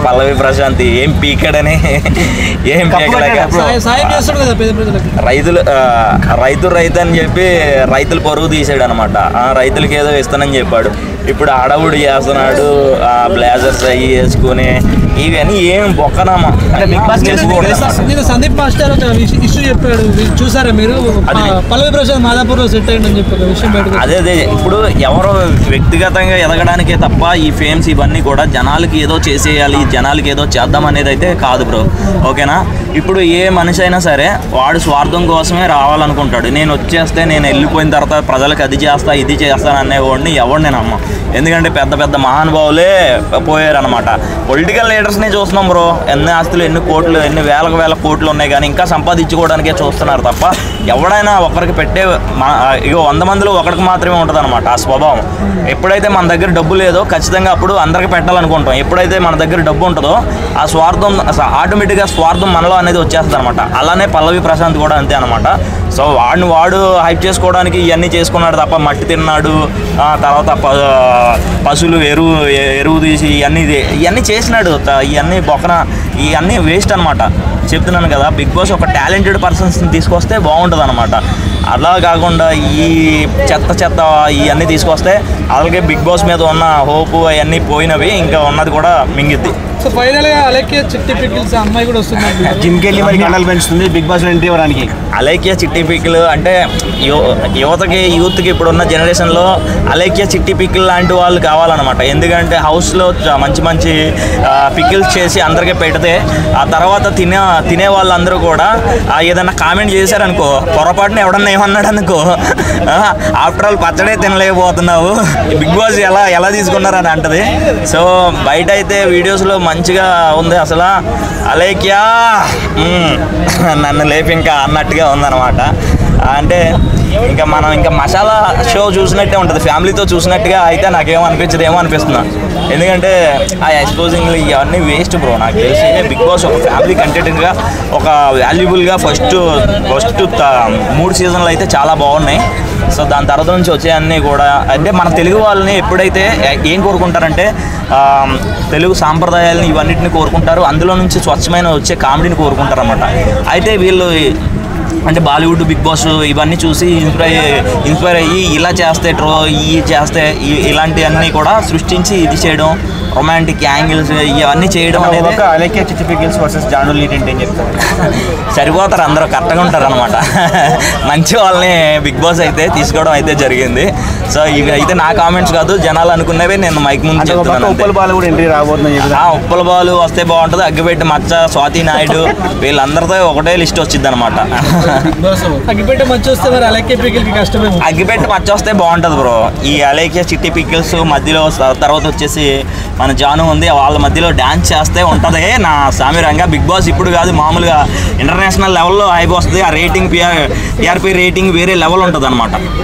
పల్లవి ప్రశాంత్ ఏం పీకాడని ఏం పీకలేక రైతు అని చెప్పి రైతులు పరుగు తీసాడు అనమాట. రైతులకి ఏదో ఇస్తానని చెప్పాడు. ఇప్పుడు అడవుడు చేస్తున్నాడు, బ్లేజర్స్ అవి వేసుకుని ఇవన్నీ ఏం బొక్కనామా. నేను సందీప్ మాస్టర్ ఇష్యూ చెప్పాడు, చూసారా మీరు? పల్లవి ప్రశాంత్ మాదాపూర్ లో సెట్ అయ్యిందని చెప్పి విషయం బయట. అదే ఇప్పుడు ఎవరో వ్యక్తిగతంగా ఎదగడానికే తప్ప ఈ ఫేమ్స్ ఇవన్నీ కూడా జనాలకి ఏదో చేసేయాలి, జనాలకి ఏదో చేద్దాం అనేది అయితే కాదు బ్రో. ఓకేనా? ఇప్పుడు ఏ మనిషి అయినా సరే వాడు స్వార్థం కోసమే రావాలనుకుంటాడు. నేను వచ్చేస్తే నేను వెళ్ళిపోయిన తర్వాత ప్రజలకు అది చేస్తా ఇది చేస్తాను అనేవాడిని ఎవడు నేను అమ్మ. ఎందుకంటే పెద్ద పెద్ద మహానుభావులే పోయారనమాట. పొలిటికల్ లీడర్స్ని చూస్తున్నాం బ్రో. ఎన్ని ఆస్తులు, ఎన్ని కోట్లు, ఎన్ని వేల కోట్లు ఉన్నాయి కానీ ఇంకా సంపాదించుకోవడానికే చూస్తున్నారు తప్ప ఎవడైనా ఒకరికి పెట్టే ఇగో 100 మందిలో ఒకరికి మాత్రమే ఉంటుంది అనమాట ఆ స్వభావం. ఎప్పుడైతే మన దగ్గర డబ్బు లేదో ఖచ్చితంగా అప్పుడు అందరికి పెట్టాలనుకుంటాం. ఎప్పుడైతే మన దగ్గర డబ్బు ఉంటుందో ఆ స్వార్థం ఆటోమేటిక్గా స్వార్థం మనలో అనేది వచ్చేస్తుంది అనమాట. అలానే పల్లవి ప్రశాంత్ కూడా అంతే అనమాట. సో వాడు హైప్ చేసుకోవడానికి ఇవన్నీ చేసుకున్నాడు తప్ప మట్టి తిన్నాడు, తర్వాత పశువులు ఎరువు తీసి ఇవన్నీ చేసినాడు. ఇవన్నీ బొక్కన ఇవన్నీ వేస్ట్ అనమాట. చెప్తున్నాను కదా, బిగ్ బాస్ ఒక టాలెంటెడ్ పర్సన్స్ని తీసుకొస్తే బాగుంటుంది అనమాట. అలా కాకుండా ఈ చెత్త ఇవన్నీ తీసుకొస్తే అలాగే బిగ్ బాస్ మీద ఉన్న హోప్ అవన్నీ పోయినవి, ఇంకా ఉన్నది కూడా మింగిద్ది. సో ఫైనల్గా అలేఖ్య చిట్టి పికిల్స్ అమ్మాయి కూడా వస్తుంది, జిమ్కి వెళ్ళి మరి కండలు పెంచుతుంది బిగ్ బాస్ ఎంట్రీ ఇవ్వడానికి. అలేఖ్య చిట్టి పికిల్ అంటే యూత్కి ఇప్పుడున్న జనరేషన్లో అలేఖ్య చిట్టి పికిల్ లాంటి వాళ్ళు కావాలన్నమాట. ఎందుకంటే హౌస్లో మంచి పికిల్స్ చేసి అందరికీ పెడితే ఆ తర్వాత తినే వాళ్ళందరూ కూడా ఏదన్నా కామెంట్ చేశారనుకో, పొరపాటున ఎవడన్నా ఏమన్నాడు అనుకో, ఆఫ్టర్ ఆల్ పచ్చడే తినలేకపోతున్నావు, బిగ్ బాస్ ఎలా తీసుకున్నారని అంటది. సో బయట అయితే వీడియోస్లో మంచిగా ఉంది అసలు. అలేఖ్య నన్ను లేపి ఇంకా అన్నట్టుగా ఉందన్నమాట. అంటే మనం ఇంకా మసాలా షో చూసినట్టే ఉంటుంది, ఫ్యామిలీతో చూసినట్టుగా అయితే నాకేమో అనిపిస్తున్నా. ఎందుకంటే ఆ ఎక్స్పోజింగ్లు ఇవన్నీ వేస్ట్ బ్రో. నాకు తెలిసి బిగ్ బాస్ ఒక ఫ్యామిలీ కంటెంట్గా ఒక వాల్యుబుల్గా ఫస్ట్ 3 సీజన్లు అయితే చాలా బాగున్నాయి. సో దాని తర్వాత నుంచి వచ్చేవన్నీ కూడా అంటే మన తెలుగు వాళ్ళని ఎప్పుడైతే ఏం కోరుకుంటారంటే తెలుగు సాంప్రదాయాలని ఇవన్నిటిని కోరుకుంటారు, అందులో నుంచి స్వచ్ఛమైన వచ్చే కామెడీని కోరుకుంటారు అన్నమాట. అయితే వీళ్ళు అంటే బాలీవుడ్ బిగ్ బాస్ ఇవన్నీ చూసి ఇన్స్పైర్ అయ్యి ఇలా చేస్తే ఇలాంటివన్నీ కూడా సృష్టించి ఇది చేయడం, రొమాంటిక్ యాంగిల్స్ ఇవన్నీ చేయడం అనేది. అలేఖ్య చిట్టి పికిల్స్ వర్సెస్ జాను లీడెంట్ ఏం చెప్తారు? సరిపోతారు, అందరూ కరెక్ట్గా ఉంటారు అనమాట. మంచి వాళ్ళని బిగ్ బాస్ అయితే తీసుకోవడం అయితే జరిగింది. సో ఇవి అయితే నా కామెంట్స్ కాదు, జనాలు అనుకునేవి నేను మైక్ ముందు చెప్తున్నాను. ఉప్పల్ బాలు కూడా ఎంట్రీ రాబోతుంది. ఉప్పల్ బాలు వస్తే బాగుంటుంది. అగ్గిపెట్టి మచ్చ, స్వాతి నాయుడు వీళ్ళందరితో ఒకటే లిస్ట్ వచ్చింది అనమాట. అగ్గిపెట్టి మచ్చ వస్తే మరి అలేఖ్య పికిల్కి కష్టమే. అగ్గిపెట్టి మచ్చ వస్తే బాగుంటుంది బ్రో. ఈ అలేఖ్య చిట్టి పికిల్స్ మధ్యలో తర్వాత వచ్చేసి మన జాను ఉంది, వాళ్ళ మధ్యలో డ్యాన్స్ చేస్తే ఉంటుంది నా సామిరంగా. బిగ్ బాస్ ఇప్పుడు కాదు, మామూలుగా ఇంటర్నేషనల్ లెవెల్లో హైప్ వస్తుంది. ఆ రేటింగ్ టీఆర్పీ రేటింగ్ వేరే లెవెల్ ఉంటుంది అనమాట.